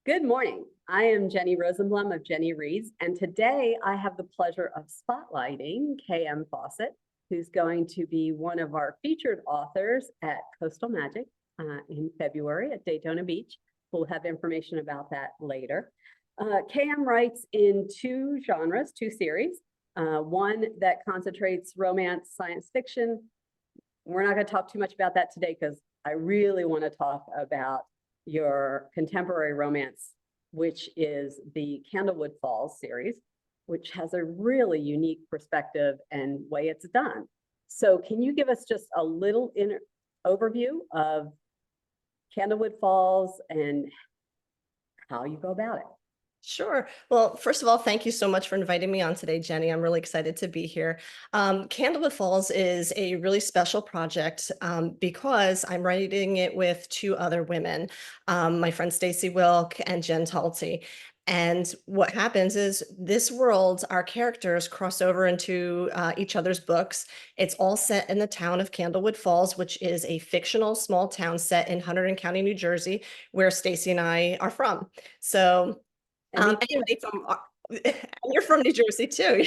Good morning. I am Jennie Rosenblum of Jennie Reads, and today I have the pleasure of spotlighting K.M. Fawcett, who's going to be one of our featured authors at Coastal Magic in February at Daytona Beach. We'll have information about that later. K.M. writes in two genres, two series, one that concentrates romance, science fiction. We're not going to talk too much about that today because I really want to talk about your contemporary romance, which is the Candlewood Falls series, which has a really unique perspective and way it's done. So can you give us just a little overview of Candlewood Falls and how you go about it? Sure. Well, first of all, thank you so much for inviting me on today, Jennie. I'm really excited to be here. Candlewood Falls is a really special project because I'm writing it with two other women, my friend Stacy Wilk and Jen Talty. And what happens is this world, our characters cross over into each other's books. It's all set in the town of Candlewood Falls, which is a fictional small town set in Hunterdon County, New Jersey, where Stacy and I are from. So anybody from, and you're from New Jersey too.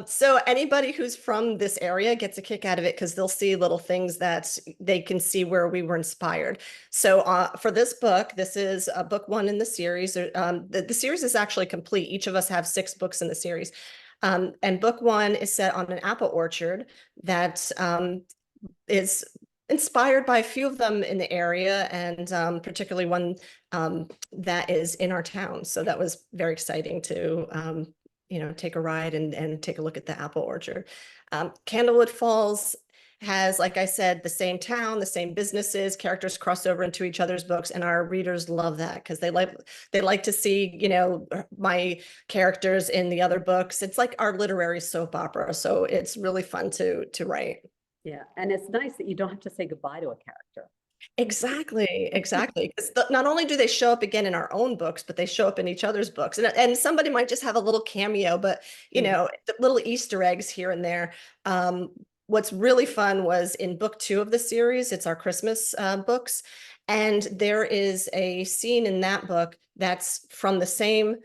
So anybody who's from this area gets a kick out of it because they'll see little things that they can see where we were inspired. So for this book, this is book one in the series. The series is actually complete. Each of us have 6 books in the series. And book one is set on an apple orchard that is inspired by a few of them in the area, and particularly one that is in our town. So that was very exciting to take a ride and take a look at the apple orchard. Candlewood Falls has, like I said, the same town, the same businesses, characters cross over into each other's books, and our readers love that because they like to see, my characters in the other books. It's like our literary soap opera, so it's really fun to write. Yeah, and it's nice that you don't have to say goodbye to a character. Exactly, exactly. Because not only do they show up again in our own books, but they show up in each other's books. And somebody might just have a little cameo, but the little Easter eggs here and there. What's really fun was in book 2 of the series, it's our Christmas books. And there is a scene in that book that's from the same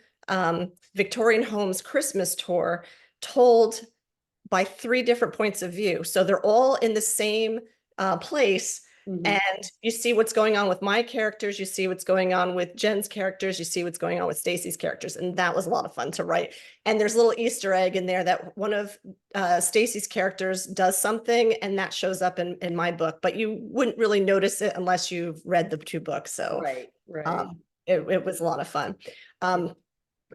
Victorian Homes Christmas tour, told by 3 different points of view. So they're all in the same place. And you see what's going on with my characters, you see what's going on with Jen's characters, you see what's going on with Stacy's characters, and that was a lot of fun to write. And there's a little Easter egg in there that one of Stacy's characters does something, and that shows up in my book, but you wouldn't really notice it unless you've read the 2 books. So Right. It was a lot of fun.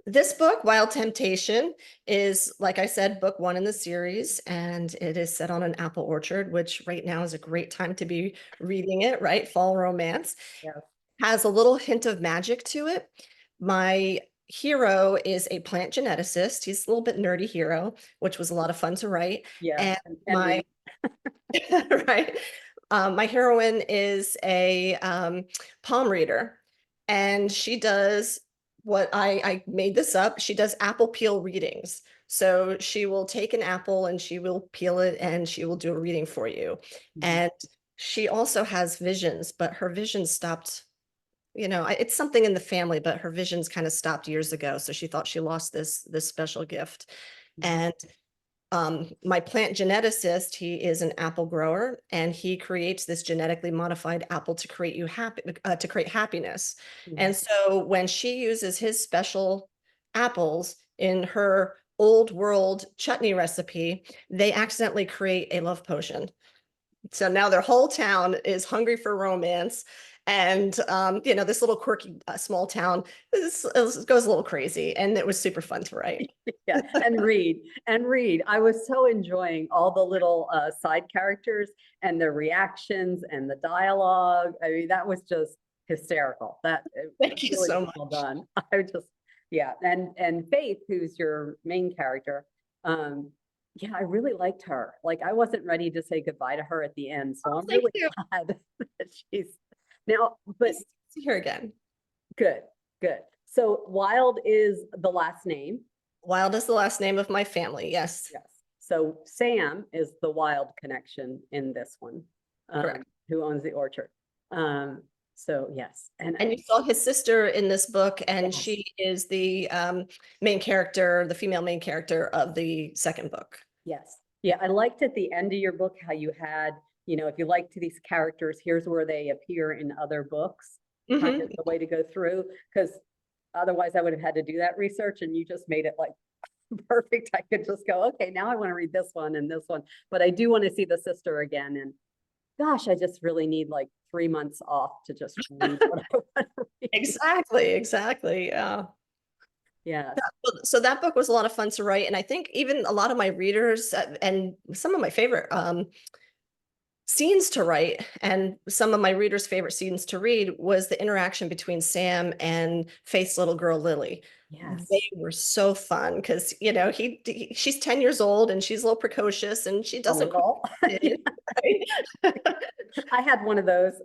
This book, Wild Temptation, is, like I said, book 1 in the series, and it is set on an apple orchard, which right now is a great time to be reading it, right? Fall romance. Yeah. Has a little hint of magic to it. My hero is a plant geneticist. He's a little bit nerdy hero, which was a lot of fun to write. Yeah. And my right. My heroine is a palm reader, and she does what I made this up. She does apple peel readings. So she will take an apple and she will peel it and she will do a reading for you. And she also has visions, but her visions stopped. It's something in the family, but her visions kind of stopped years ago. So she thought she lost this special gift. And my plant geneticist, he is an apple grower, and he creates this genetically modified apple to create to create happiness. And so when she uses his special apples in her old world chutney recipe, they accidentally create a love potion. So now their whole town is hungry for romance. And, this little quirky small town goes a little crazy, and it was super fun to write. Yeah, and read. I was so enjoying all the little side characters and their reactions and the dialogue. I mean, that was just hysterical. Thank you really so much. well done. I just, yeah. And Faith, who's your main character, yeah, I really liked her. Like, I wasn't ready to say goodbye to her at the end. So I'm really glad that she's now, but see her again. Good. So Wild is the last name. Wild is the last name of my family. Yes. So Sam is the Wild connection in this one, who owns the orchard. So yes, and And you saw his sister in this book, and yes, she is the main character, the female main character of the second book. yes. Yeah, I liked at the end of your book how you had, if you liked these characters, here's where they appear in other books, kind of Mhm. the way to go through, because otherwise I would have had to do that research and you just made it like perfect. I could just go, okay, now I want to read this one and this one, but I do want to see the sister again. And gosh, I just really need like 3 months off to just read what I want to read. Exactly, exactly. Yeah. Yes. So that book was a lot of fun to write, and I think even a lot of my readers and some of my favorite scenes to write, and some of my readers' favorite scenes to read was the interaction between Sam and Faith's little girl Lily. They Yes. were so fun because she's 10 years old and she's a little precocious and she A doesn't quite little. fit in, right? I had one of those.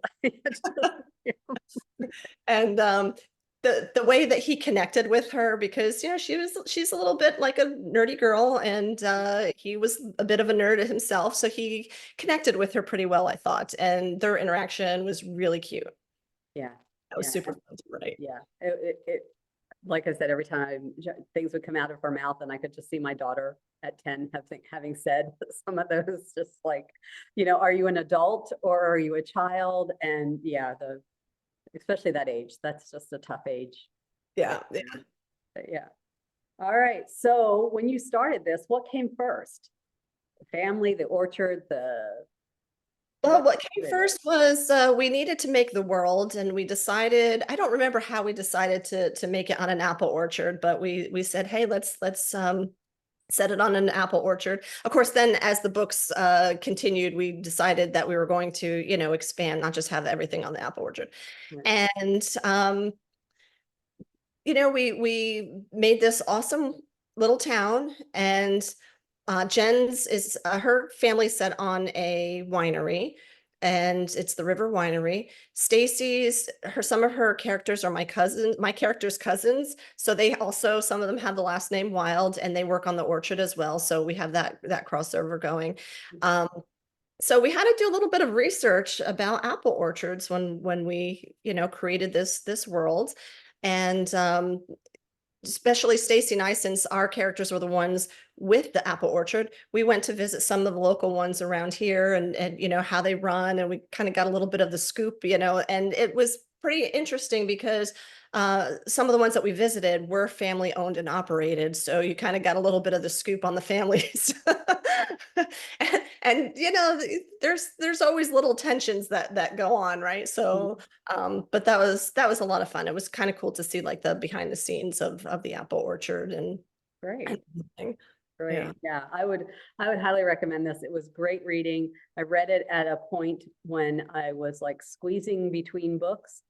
And the way that he connected with her, because she's a little bit like a nerdy girl, and he was a bit of a nerd himself, so he connected with her pretty well, I thought, and their interaction was really cute. Yeah. That was Yeah. super fun to write. Yeah. Like I said, every time things would come out of her mouth and I could just see my daughter at 10 having said some of those, just like, are you an adult or are you a child? And yeah, especially that age, that's just a tough age. Yeah, yeah. Yeah. All right. So when you started this, what came first? The family, the orchard, Well, what came first was we needed to make the world, and we decided, I don't remember how we decided to make it on an apple orchard, but we said, hey, let's set it on an apple orchard. Of course, then as the books continued, we decided that we were going to, expand, not just have everything on the apple orchard. Yeah. And we made this awesome little town, and Jen's is her family set on a winery, and it's the River Winery. Some of her characters are my character's cousins, so they also, some of them have the last name Wild, and they work on the orchard as well. So we have that crossover going. Um, so we had to do a little bit of research about apple orchards when we created this world, and especially Stacy and I, since our characters were the ones with the apple orchard, we went to visit some of the local ones around here, and how they run, and we kind of got a little bit of the scoop, and it was pretty interesting because some of the ones that we visited were family owned and operated, so you kind of got a little bit of the scoop on the families. and there's always little tensions that go on, right? So but that was a lot of fun. It was kind of cool to see like the behind the scenes of the apple orchard and Great. everything. Great. Yeah. Yeah, I would highly recommend this. It was great reading. I read it at a point when I was like squeezing between books,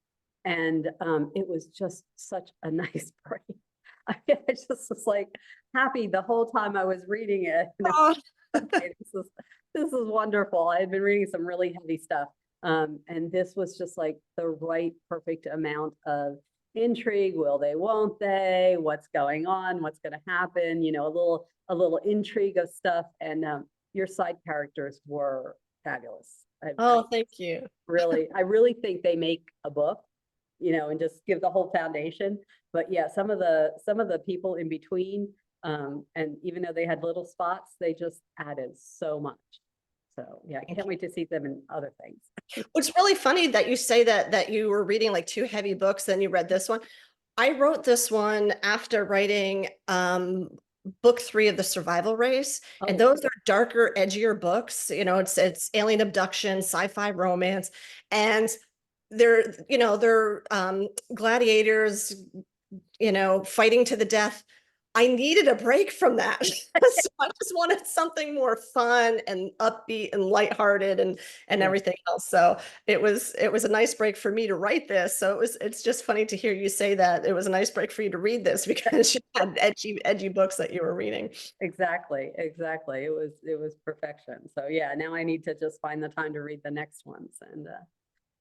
and it was just such a nice break. I just was like happy the whole time I was reading it. And it Oh, was, okay, this is wonderful. I had been reading some really heavy stuff. And this was just like the right perfect amount of intrigue. Will they, won't they? What's going on? What's going to happen? A little intrigue of stuff. And your side characters were fabulous. oh, thank you. I really think they make a book, and just give the whole foundation. But yeah, some of the people in between, and even though they had little spots, they just added so much. So yeah, I can't wait to see them in other things. It's really funny that you say that you were reading like two heavy books, then you read this one. I wrote this one after writing book 3 of the Survival Race, and Oh, those are darker, edgier books. It's alien abduction, sci-fi romance, and they're gladiators, fighting to the death. I needed a break from that. So I just wanted something more fun and upbeat and lighthearted and yeah, everything else. So it was a nice break for me to write this. So it's just funny to hear you say that it was a nice break for you to read this because you had edgy books that you were reading. exactly. It was perfection. So yeah, now I need to just find the time to read the next ones. And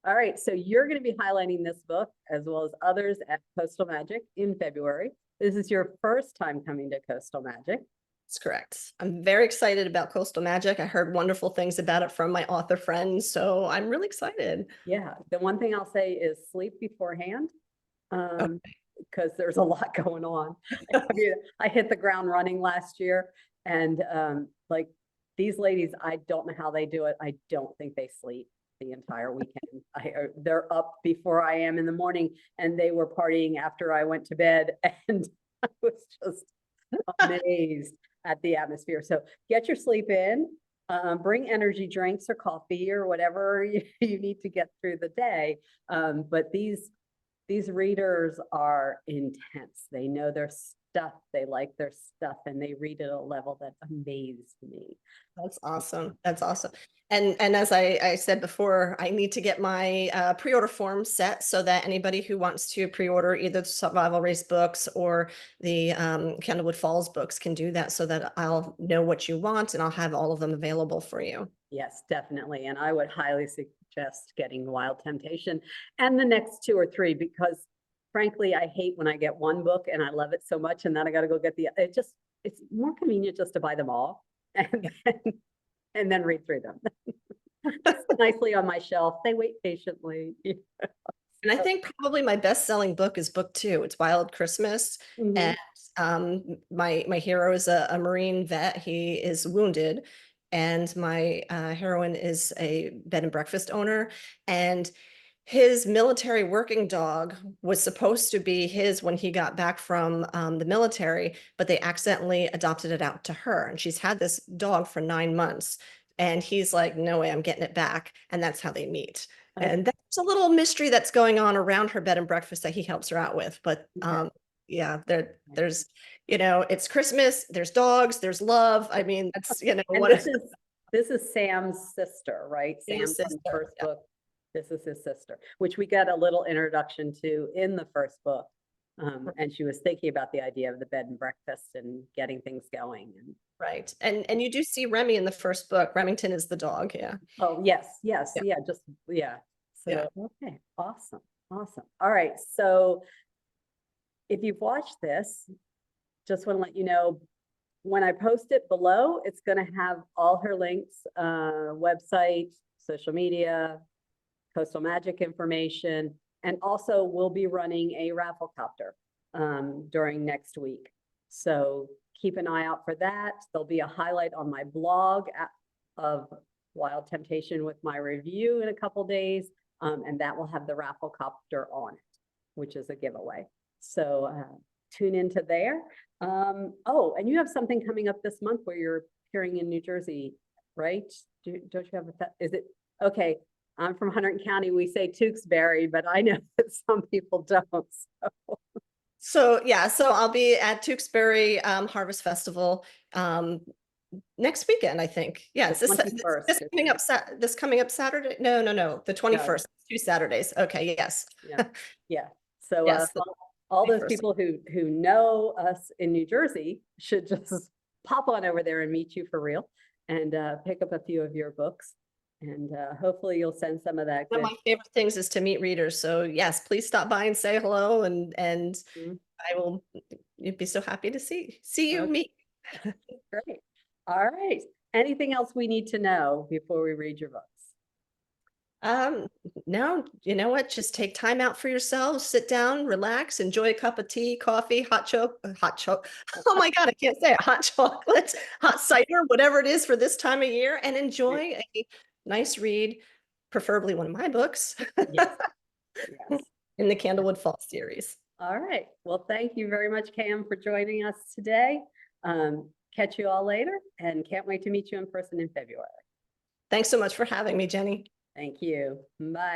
all right, so you're going to be highlighting this book as well as others at Coastal Magic in February. This is your first time coming to Coastal Magic. That's correct. I'm very excited about Coastal Magic. I heard wonderful things about it from my author friends, so I'm really excited. Yeah, the one thing I'll say is sleep beforehand. Okay. Because there's a lot going on. I mean, I hit the ground running last year, and like these ladies, I don't know how they do it. I don't think they sleep the entire weekend. They're up before I am in the morning, and they were partying after I went to bed, and I was just amazed at the atmosphere. So get your sleep in. Bring energy drinks or coffee or whatever you need to get through the day. But these readers are intense. They know their stuff. They like their stuff, and they read at a level that amazed me. That's awesome. That's awesome. And as I said before, I need to get my pre-order form set so that anybody who wants to pre-order either the Survival Race books or the Candlewood Falls books can do that, so that I'll know what you want and I'll have all of them available for you. Yes, definitely. And I would highly suggest getting Wild Temptation and the next 2 or 3, because frankly, I hate when I get one book and I love it so much, and then I got to go get it's more convenient just to buy them all and then read through them. Nicely on my shelf. They wait patiently. And I think probably my best-selling book is book 2. It's Wild Christmas. Mhm. And my hero is a Marine vet. He is wounded, and my heroine is a bed and breakfast owner. And his military working dog was supposed to be his when he got back from the military, but they accidentally adopted it out to her. And she's had this dog for 9 months. And he's like, no way, I'm getting it back. And that's how they meet. And that's a little mystery that's going on around her bed and breakfast that he helps her out with. But yeah, there's, it's Christmas, there's dogs, there's love. I mean, that's, And what this is Sam's sister, right? Sam his from the sister. first Yeah. book. This is his sister, which we got a little introduction to in the first book. And she was thinking about the idea of the bed and breakfast and getting things going. And Right. And you do see Remy in the first book. Remington is the dog. Yeah. oh, yes, yes, Yeah. yeah, just yeah. So Yeah. okay, awesome, awesome. All right, so if you've watched this, just want to let you know, when I post it below, it's going to have all her links, website, social media, Coastal Magic information, and also we'll be running a rafflecopter during next week. So keep an eye out for that. There'll be a highlight on my blog of Wild Temptation with my review in a couple days, and that will have the rafflecopter on it, which is a giveaway. So tune into there. Oh, and you have something coming up this month where you're appearing in New Jersey, right? Don't you have is it okay? I'm from Hunterdon County. We say Tewksbury, but I know that some people don't. So yeah, so I'll be at Tewksbury Harvest Festival next weekend, I think. Yeah, The 21st. this coming up Saturday. No, the 21st. 2 Saturdays. Okay, yes. Yeah. So Yes, all those 21st. people who know us in New Jersey should just pop on over there and meet you for real, and pick up a few of your books. And hopefully you'll send some of that One good. of my favorite things is to meet readers. So yes, please stop by and say hello, and Mhm. I will be so happy to see you Okay. meet. Great. All right. Anything else we need to know before we read your books? No, you know what? Just take time out for yourselves, sit down, relax, enjoy a cup of tea, coffee, hot chocolate. Oh my God, I can't say it. Hot chocolate, hot cider, whatever it is for this time of year, and enjoy a nice read, preferably one of my books Yes. Yes. in the Candlewood Falls series. All right. Well, thank you very much, Cam, for joining us today. Catch you all later, and can't wait to meet you in person in February. Thanks so much for having me, Jenny. Thank you. Bye.